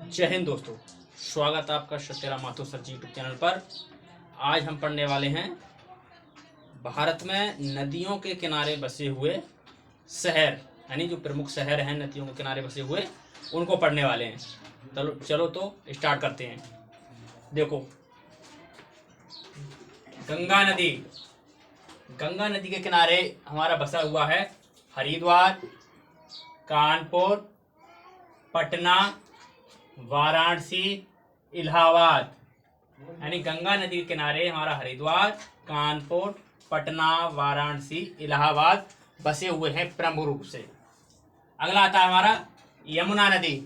जय हिंद दोस्तों, स्वागत है आपका सत्यराम माथुर सर जी यूट्यूब चैनल पर। आज हम पढ़ने वाले हैं भारत में नदियों के किनारे बसे हुए शहर, यानी जो प्रमुख शहर हैं नदियों के किनारे बसे हुए उनको पढ़ने वाले हैं। चलो तो स्टार्ट करते हैं। देखो, गंगा नदी, गंगा नदी के किनारे हमारा बसा हुआ है हरिद्वार, कानपुर, पटना, वाराणसी, इलाहाबाद। यानी गंगा नदी के किनारे हमारा हरिद्वार, कानपुर, पटना, वाराणसी, इलाहाबाद बसे हुए हैं प्रमुख रूप से। अगला आता है हमारा यमुना नदी।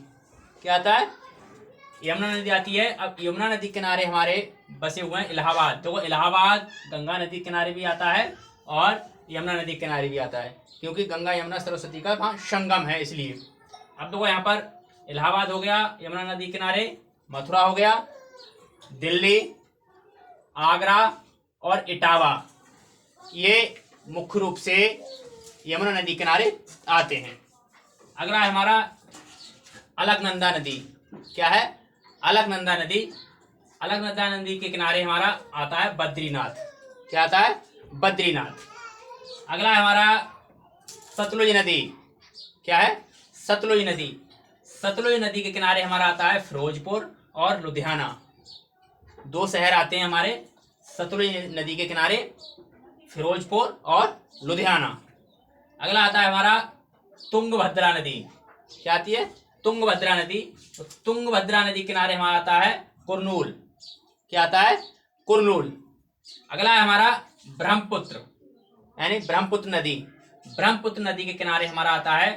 क्या आता है? यमुना नदी आती है। अब यमुना नदी किनारे हमारे बसे हुए हैं इलाहाबाद। तो इलाहाबाद गंगा नदी किनारे भी आता है और यमुना नदी किनारे भी आता है, क्योंकि गंगा यमुना सरस्वती का वहाँ संगम है, इसलिए। अब देखो, यहाँ पर इलाहाबाद हो गया यमुना नदी किनारे, मथुरा हो गया, दिल्ली, आगरा और इटावा, ये मुख्य रूप से यमुना नदी किनारे आते हैं। अगला है हमारा अलकनंदा नदी। क्या है? अलकनंदा नदी। अलकनंदा नदी के किनारे हमारा आता है बद्रीनाथ। क्या आता है? बद्रीनाथ। अगला है हमारा सतलुज नदी। क्या है? सतलुज नदी। सतलुज नदी के किनारे हमारा आता है फिरोजपुर और लुधियाना। दो शहर आते हैं हमारे सतलुज नदी के किनारे, फिरोजपुर और लुधियाना। अगला आता है हमारा तुंगभद्रा नदी। क्या आती है? तुंगभद्रा नदी। तो तुंगभद्रा नदी किनारे हमारा आता है कुरनूल। क्या आता है? कुरनूल। अगला है हमारा ब्रह्मपुत्र, यानी ब्रह्मपुत्र नदी। ब्रह्मपुत्र नदी के किनारे हमारा आता है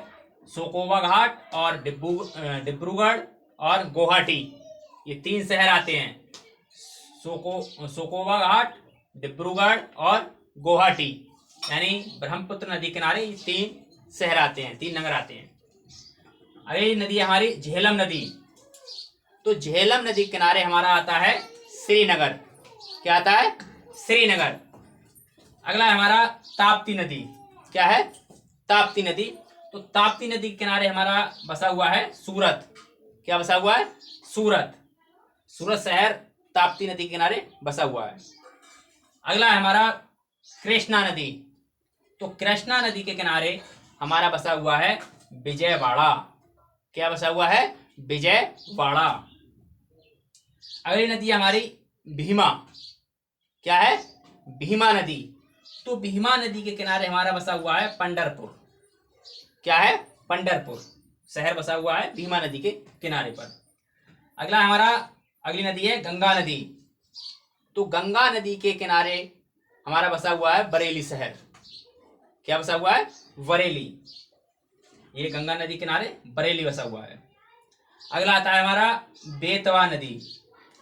सोकोवा घाट और डिब्रूगढ़ और गुवाहाटी, ये तीन शहर आते हैं। सोकोवा घाट, डिब्रूगढ़ और गुवाहाटी, यानी ब्रह्मपुत्र नदी किनारे ये तीन शहर आते हैं, तीन नगर आते हैं। अगली नदी है हमारी झेलम नदी। तो झेलम नदी किनारे हमारा आता है श्रीनगर। क्या आता है? श्रीनगर। अगला है हमारा ताप्ती नदी। क्या है? ताप्ती नदी। तो ताप्ती नदी के किनारे हमारा बसा हुआ है सूरत। क्या बसा हुआ है? सूरत। सूरत शहर ताप्ती नदी के किनारे बसा हुआ है। अगला है हमारा कृष्णा नदी। तो कृष्णा नदी के किनारे हमारा बसा हुआ है विजयवाड़ा। क्या बसा हुआ है? विजयवाड़ा। अगली नदी हमारी भीमा। क्या है? भीमा नदी। तो भीमा नदी के किनारे हमारा बसा हुआ है पंढरपुर। क्या है? पंढरपुर शहर बसा हुआ है भीमा नदी के किनारे पर। अगला हमारा अगली नदी है गंगा नदी। तो गंगा नदी के किनारे हमारा बसा हुआ है बरेली शहर। क्या बसा हुआ है? बरेली। ये गंगा नदी किनारे बरेली बसा हुआ है। अगला आता है हमारा बेतवा नदी।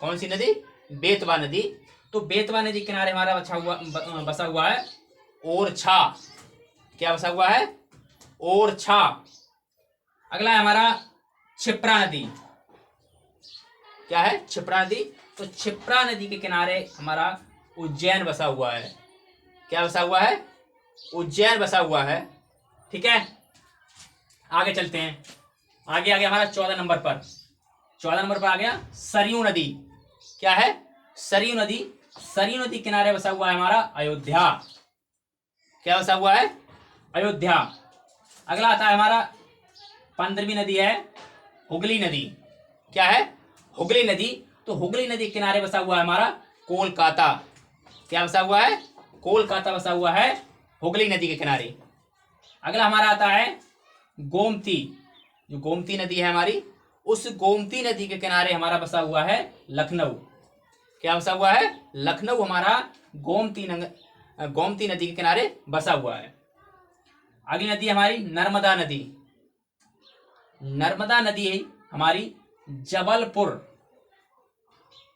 कौन सी नदी? बेतवा नदी। तो बेतवा नदी किनारे हमारा बसा हुआ है ओरछा। क्या बसा हुआ है? ओरछा। अगला है हमारा क्षिप्रा नदी। क्या है? क्षिप्रा नदी। तो क्षिप्रा नदी के किनारे हमारा उज्जैन बसा हुआ है। क्या बसा हुआ है? उज्जैन बसा हुआ है। ठीक है, आगे चलते हैं। आगे हमारा 14 नंबर पर। 14 नंबर पर आ गया सरयू नदी। क्या है? सरयू नदी। सरयू नदी किनारे बसा हुआ है हमारा अयोध्या। क्या बसा हुआ है? अयोध्या। अगला आता है हमारा 15वीं नदी है हुगली नदी। क्या है? हुगली नदी। तो हुगली नदी के किनारे बसा हुआ है हमारा कोलकाता। क्या बसा हुआ है? कोलकाता बसा हुआ है हुगली नदी के किनारे। अगला हमारा आता है गोमती। जो गोमती नदी है हमारी, उस गोमती नदी के किनारे हमारा बसा हुआ है लखनऊ। क्या बसा हुआ है? लखनऊ हमारा गोमती नदी के किनारे बसा हुआ है। अगली नदी हमारी नर्मदा नदी। नर्मदा नदी हमारी जबलपुर,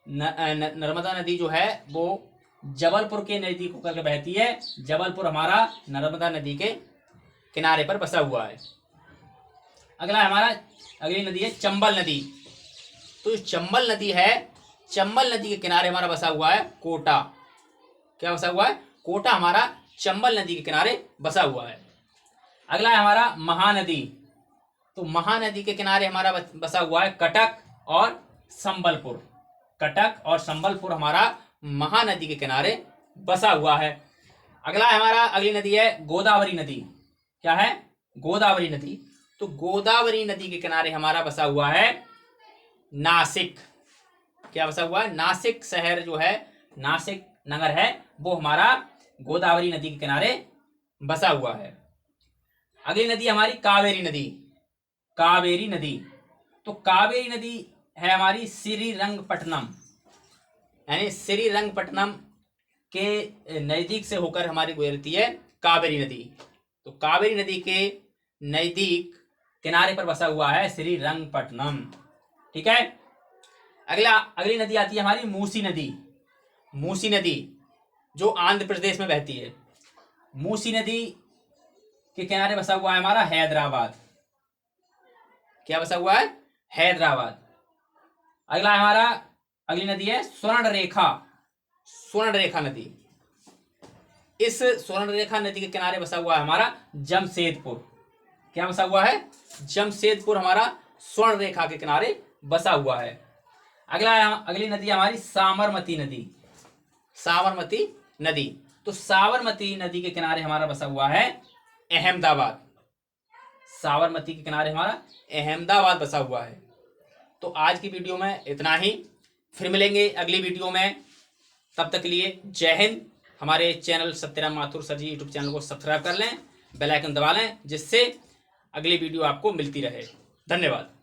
नर्मदा नदी जो है वो जबलपुर के नदी को करके बहती है। जबलपुर हमारा नर्मदा नदी के किनारे पर बसा हुआ है। अगला हमारा अगली नदी है चंबल नदी। तो चंबल नदी है, चंबल नदी के किनारे हमारा बसा हुआ है कोटा। क्या बसा हुआ है? कोटा हमारा चंबल नदी के किनारे बसा हुआ है। अगला है हमारा महानदी। तो महानदी के किनारे हमारा बसा हुआ है कटक और संबलपुर। कटक और संबलपुर हमारा महानदी के किनारे बसा हुआ है। अगली नदी है गोदावरी नदी। क्या है? गोदावरी नदी। तो गोदावरी नदी के किनारे हमारा बसा हुआ है नासिक। क्या बसा हुआ है? नासिक शहर जो है, नासिक नगर है, वो हमारा गोदावरी नदी के किनारे बसा हुआ है। अगली नदी हमारी कावेरी नदी। कावेरी नदी, तो कावेरी नदी है हमारी श्रीरंगपट्टनम, यानी श्रीरंगपट्टनम के नजदीक से होकर हमारी गुजरती है कावेरी नदी। तो कावेरी नदी के नजदीक किनारे पर बसा हुआ है श्रीरंगपट्टनम। ठीक है। अगली नदी आती है हमारी मूसी नदी। मूसी नदी जो आंध्र प्रदेश में बहती है। मूसी नदी के किनारे बसा हुआ है हमारा हैदराबाद। क्या बसा हुआ है? हैदराबाद। अगली नदी है स्वर्णरेखा। स्वर्णरेखा नदी। इस स्वर्णरेखा नदी के किनारे बसा हुआ है हमारा जमशेदपुर। क्या बसा हुआ है? जमशेदपुर हमारा स्वर्णरेखा के किनारे बसा हुआ है। अगली नदी हमारी साबरमती नदी। साबरमती नदी, तो साबरमती नदी के किनारे हमारा बसा हुआ है अहमदाबाद। साबरमती के किनारे हमारा अहमदाबाद बसा हुआ है। तो आज की वीडियो में इतना ही, फिर मिलेंगे अगली वीडियो में। तब तक के लिए जय हिंद। हमारे चैनल सत्यराम माथुर सर जी यूट्यूब चैनल को सब्सक्राइब कर लें, बेल आइकन दबा लें, जिससे अगली वीडियो आपको मिलती रहे। धन्यवाद।